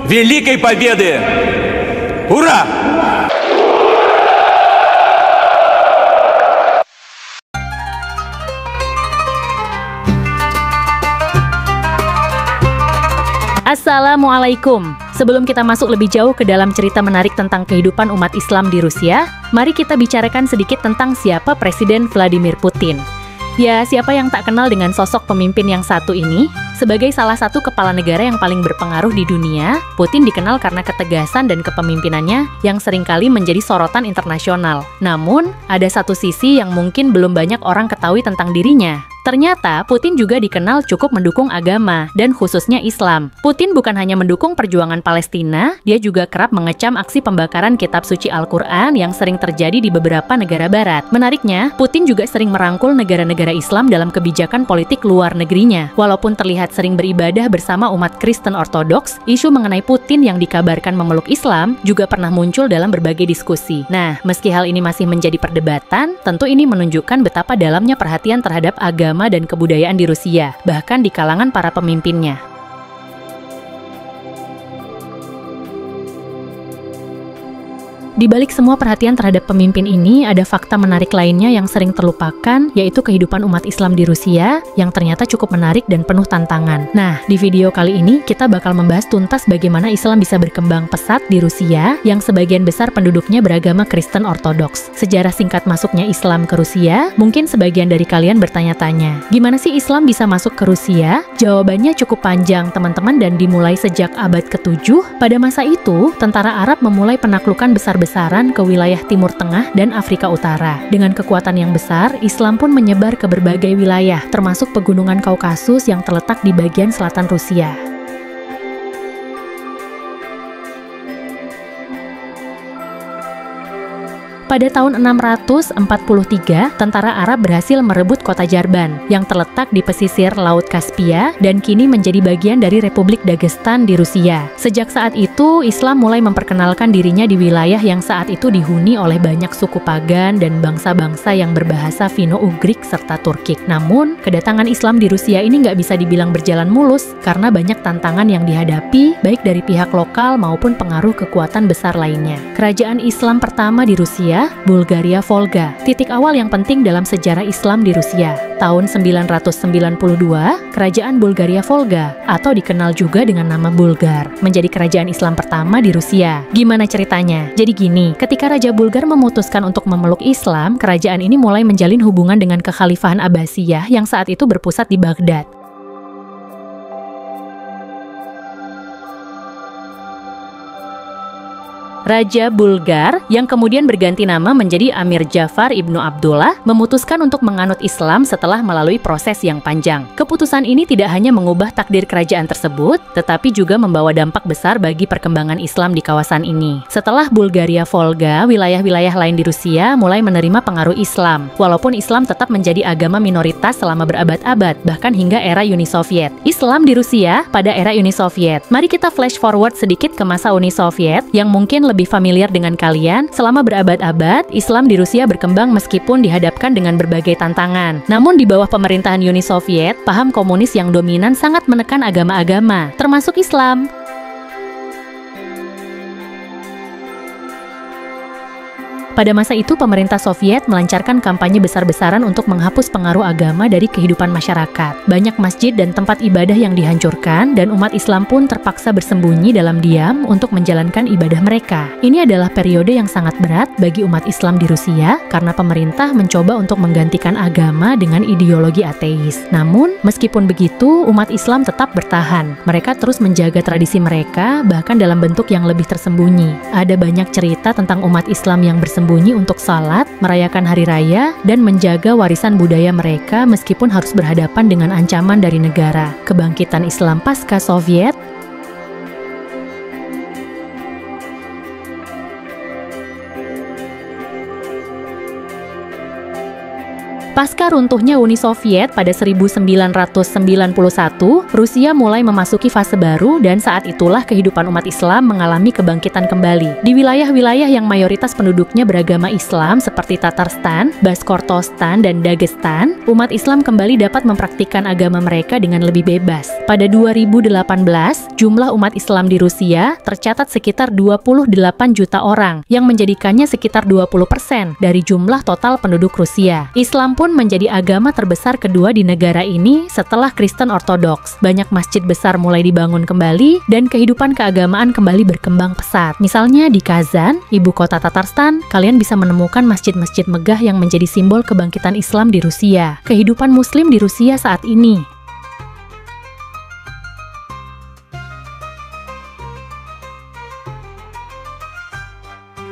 великой победы! Ура! Assalamualaikum. Sebelum kita masuk lebih jauh ke dalam cerita menarik tentang kehidupan umat Islam di Rusia, mari kita bicarakan sedikit tentang siapa Presiden Vladimir Putin. Ya, siapa yang tak kenal dengan sosok pemimpin yang satu ini? Sebagai salah satu kepala negara yang paling berpengaruh di dunia, Putin dikenal karena ketegasan dan kepemimpinannya yang seringkali menjadi sorotan internasional. Namun, ada satu sisi yang mungkin belum banyak orang ketahui tentang dirinya. Ternyata, Putin juga dikenal cukup mendukung agama, dan khususnya Islam. Putin bukan hanya mendukung perjuangan Palestina, dia juga kerap mengecam aksi pembakaran kitab suci Al-Quran yang sering terjadi di beberapa negara barat. Menariknya, Putin juga sering merangkul negara-negara Islam dalam kebijakan politik luar negerinya. Walaupun terlihat sering beribadah bersama umat Kristen Ortodoks, isu mengenai Putin yang dikabarkan memeluk Islam juga pernah muncul dalam berbagai diskusi. Nah, meski hal ini masih menjadi perdebatan, tentu ini menunjukkan betapa dalamnya perhatian terhadap agama dan kebudayaan di Rusia, bahkan di kalangan para pemimpinnya. Di balik semua perhatian terhadap pemimpin ini, ada fakta menarik lainnya yang sering terlupakan, yaitu kehidupan umat Islam di Rusia, yang ternyata cukup menarik dan penuh tantangan. Nah, di video kali ini, kita bakal membahas tuntas bagaimana Islam bisa berkembang pesat di Rusia, yang sebagian besar penduduknya beragama Kristen Ortodoks. Sejarah singkat masuknya Islam ke Rusia, mungkin sebagian dari kalian bertanya-tanya, gimana sih Islam bisa masuk ke Rusia? Jawabannya cukup panjang, teman-teman, dan dimulai sejak abad ke-7. Pada masa itu, tentara Arab memulai penaklukan besar-besaran ke wilayah Timur Tengah dan Afrika Utara. Dengan kekuatan yang besar, Islam pun menyebar ke berbagai wilayah, termasuk pegunungan Kaukasus yang terletak di bagian selatan Rusia. Pada tahun 643, tentara Arab berhasil merebut kota Jarban, yang terletak di pesisir Laut Kaspia dan kini menjadi bagian dari Republik Dagestan di Rusia. Sejak saat itu, Islam mulai memperkenalkan dirinya di wilayah yang saat itu dihuni oleh banyak suku pagan dan bangsa-bangsa yang berbahasa Finno-Ugrik serta Turkik. Namun, kedatangan Islam di Rusia ini nggak bisa dibilang berjalan mulus, karena banyak tantangan yang dihadapi, baik dari pihak lokal maupun pengaruh kekuatan besar lainnya. Kerajaan Islam pertama di Rusia, Bulgaria Volga, titik awal yang penting dalam sejarah Islam di Rusia. Tahun 992, Kerajaan Bulgaria Volga, atau dikenal juga dengan nama Bulgar, menjadi kerajaan Islam pertama di Rusia. Gimana ceritanya? Jadi gini, ketika Raja Bulgar memutuskan untuk memeluk Islam, kerajaan ini mulai menjalin hubungan dengan Kekhalifahan Abbasiyah yang saat itu berpusat di Baghdad. Raja Bulgar, yang kemudian berganti nama menjadi Amir Jafar Ibnu Abdullah, memutuskan untuk menganut Islam setelah melalui proses yang panjang. Keputusan ini tidak hanya mengubah takdir kerajaan tersebut, tetapi juga membawa dampak besar bagi perkembangan Islam di kawasan ini. Setelah Bulgaria Volga, wilayah-wilayah lain di Rusia mulai menerima pengaruh Islam, walaupun Islam tetap menjadi agama minoritas selama berabad-abad, bahkan hingga era Uni Soviet. Islam di Rusia pada era Uni Soviet. Mari kita flash forward sedikit ke masa Uni Soviet, yang mungkin lebih familiar dengan kalian. Selama berabad-abad, Islam di Rusia berkembang meskipun dihadapkan dengan berbagai tantangan. Namun di bawah pemerintahan Uni Soviet, paham komunis yang dominan sangat menekan agama-agama, termasuk Islam. Pada masa itu, pemerintah Soviet melancarkan kampanye besar-besaran untuk menghapus pengaruh agama dari kehidupan masyarakat. Banyak masjid dan tempat ibadah yang dihancurkan, dan umat Islam pun terpaksa bersembunyi dalam diam untuk menjalankan ibadah mereka. Ini adalah periode yang sangat berat bagi umat Islam di Rusia, karena pemerintah mencoba untuk menggantikan agama dengan ideologi ateis. Namun, meskipun begitu, umat Islam tetap bertahan. Mereka terus menjaga tradisi mereka, bahkan dalam bentuk yang lebih tersembunyi. Ada banyak cerita tentang umat Islam yang bersembunyi untuk salat, merayakan hari raya, dan menjaga warisan budaya mereka meskipun harus berhadapan dengan ancaman dari negara. Kebangkitan Islam pasca Soviet. Pasca runtuhnya Uni Soviet pada 1991, Rusia mulai memasuki fase baru dan saat itulah kehidupan umat Islam mengalami kebangkitan kembali. Di wilayah-wilayah yang mayoritas penduduknya beragama Islam seperti Tatarstan, Bashkortostan, dan Dagestan, umat Islam kembali dapat mempraktikkan agama mereka dengan lebih bebas. Pada 2018, jumlah umat Islam di Rusia tercatat sekitar 28 juta orang, yang menjadikannya sekitar 20% dari jumlah total penduduk Rusia. Islam pun menjadi agama terbesar kedua di negara ini setelah Kristen Ortodoks. Banyak masjid besar mulai dibangun kembali dan kehidupan keagamaan kembali berkembang pesat. Misalnya di Kazan, ibu kota Tatarstan, kalian bisa menemukan masjid-masjid megah yang menjadi simbol kebangkitan Islam di Rusia. Kehidupan Muslim di Rusia saat ini.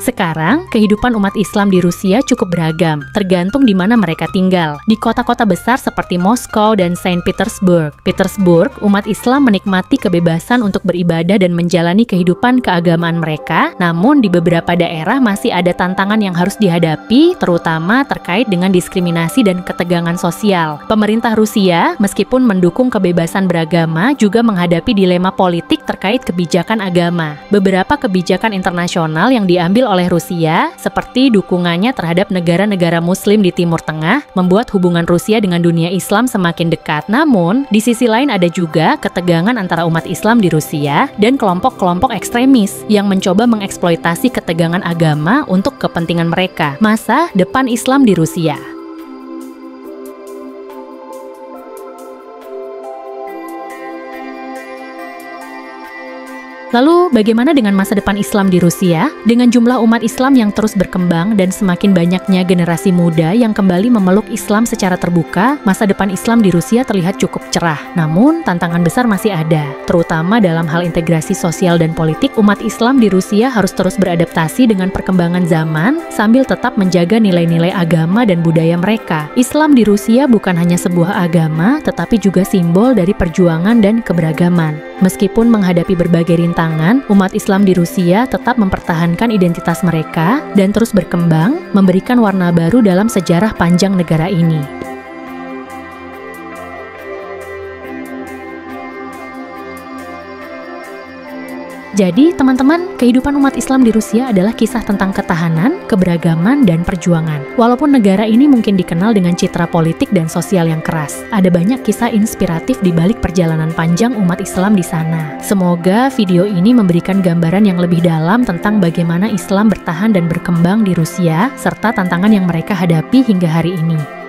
Sekarang, kehidupan umat Islam di Rusia cukup beragam, tergantung di mana mereka tinggal. Di kota-kota besar seperti Moskow dan Saint Petersburg, umat Islam menikmati kebebasan untuk beribadah dan menjalani kehidupan keagamaan mereka, namun di beberapa daerah masih ada tantangan yang harus dihadapi, terutama terkait dengan diskriminasi dan ketegangan sosial. Pemerintah Rusia, meskipun mendukung kebebasan beragama, juga menghadapi dilema politik terkait kebijakan agama. Beberapa kebijakan internasional yang diambil oleh Rusia, seperti dukungannya terhadap negara-negara Muslim di Timur Tengah, membuat hubungan Rusia dengan dunia Islam semakin dekat. Namun, di sisi lain ada juga ketegangan antara umat Islam di Rusia dan kelompok-kelompok ekstremis yang mencoba mengeksploitasi ketegangan agama untuk kepentingan mereka. Masa depan Islam di Rusia. Lalu, bagaimana dengan masa depan Islam di Rusia? Dengan jumlah umat Islam yang terus berkembang dan semakin banyaknya generasi muda yang kembali memeluk Islam secara terbuka, masa depan Islam di Rusia terlihat cukup cerah. Namun, tantangan besar masih ada, terutama dalam hal integrasi sosial dan politik. Umat Islam di Rusia harus terus beradaptasi dengan perkembangan zaman, sambil tetap menjaga nilai-nilai agama dan budaya mereka. Islam di Rusia bukan hanya sebuah agama, tetapi juga simbol dari perjuangan dan keberagaman. Meskipun menghadapi berbagai rintangan, umat Islam di Rusia tetap mempertahankan identitas mereka dan terus berkembang, memberikan warna baru dalam sejarah panjang negara ini. Jadi, teman-teman, kehidupan umat Islam di Rusia adalah kisah tentang ketahanan, keberagaman, dan perjuangan. Walaupun negara ini mungkin dikenal dengan citra politik dan sosial yang keras, ada banyak kisah inspiratif di balik perjalanan panjang umat Islam di sana. Semoga video ini memberikan gambaran yang lebih dalam tentang bagaimana Islam bertahan dan berkembang di Rusia, serta tantangan yang mereka hadapi hingga hari ini.